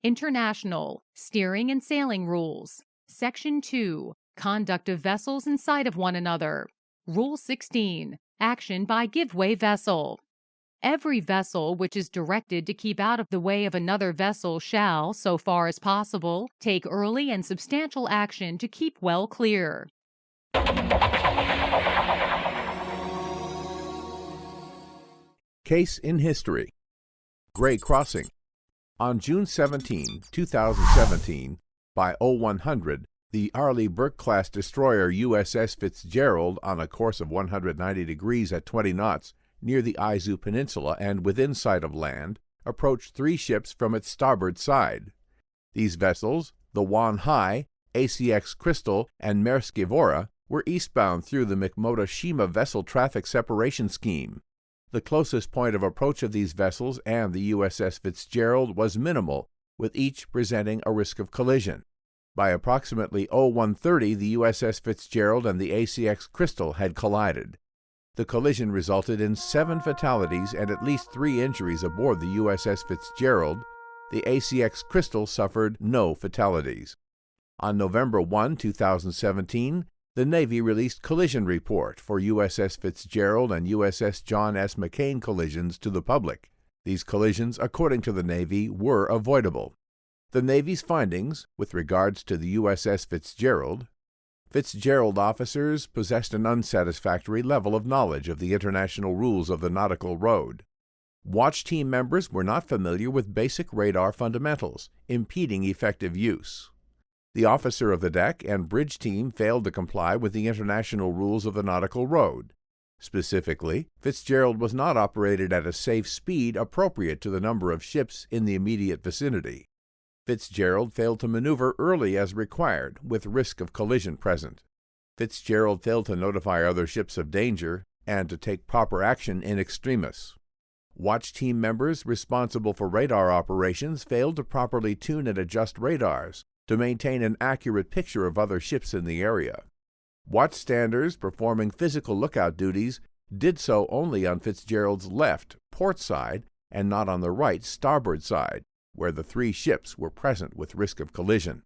International Steering and Sailing Rules. Section 2. Conduct of vessels in sight of one another. Rule 16. Action by give-way vessel. Every vessel which is directed to keep out of the way of another vessel shall, so far as possible, take early and substantial action to keep well clear. Case in history. Gray Crossing. On June 17, 2017, by 0100, the Arleigh Burke-class destroyer USS Fitzgerald, on a course of 190 degrees at 20 knots, near the Aizu Peninsula and within sight of land, approached 3 ships from its starboard side. These vessels, the Wan Hai, ACX Crystal, and Maersk Evora, were eastbound through the Mikoto-shima vessel traffic separation scheme. The closest point of approach of these vessels and the USS Fitzgerald was minimal, with each presenting a risk of collision. By approximately 0130, the USS Fitzgerald and the ACX Crystal had collided. The collision resulted in 7 fatalities and at least 3 injuries aboard the USS Fitzgerald. The ACX Crystal suffered no fatalities. On November 1, 2017, the Navy released collision report for USS Fitzgerald and USS John S. McCain collisions to the public. These collisions, according to the Navy, were avoidable. The Navy's findings, with regards to the USS Fitzgerald: Fitzgerald officers possessed an unsatisfactory level of knowledge of the international rules of the nautical road. Watch team members were not familiar with basic radar fundamentals, impeding effective use. The officer of the deck and bridge team failed to comply with the international rules of the nautical road. Specifically, Fitzgerald was not operated at a safe speed appropriate to the number of ships in the immediate vicinity. Fitzgerald failed to maneuver early as required, with risk of collision present. Fitzgerald failed to notify other ships of danger and to take proper action in extremis. Watch team members responsible for radar operations failed to properly tune and adjust radars to maintain an accurate picture of other ships in the area. Watchstanders performing physical lookout duties did so only on Fitzgerald's left, port side, and not on the right, starboard side, where the 3 ships were present with risk of collision.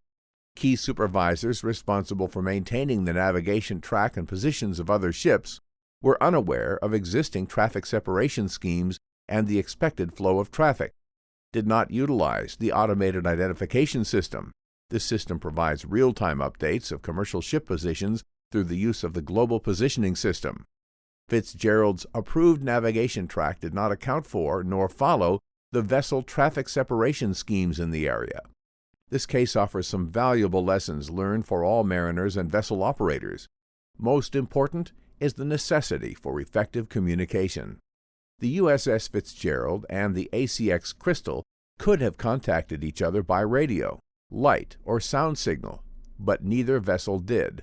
Key supervisors responsible for maintaining the navigation track and positions of other ships were unaware of existing traffic separation schemes and the expected flow of traffic, did not utilize the automated identification system. This system provides real-time updates of commercial ship positions through the use of the Global Positioning System. Fitzgerald's approved navigation track did not account for nor follow the vessel traffic separation schemes in the area. This case offers some valuable lessons learned for all mariners and vessel operators. Most important is the necessity for effective communication. The USS Fitzgerald and the ACX Crystal could have contacted each other by radio, light, or sound signal, but neither vessel did.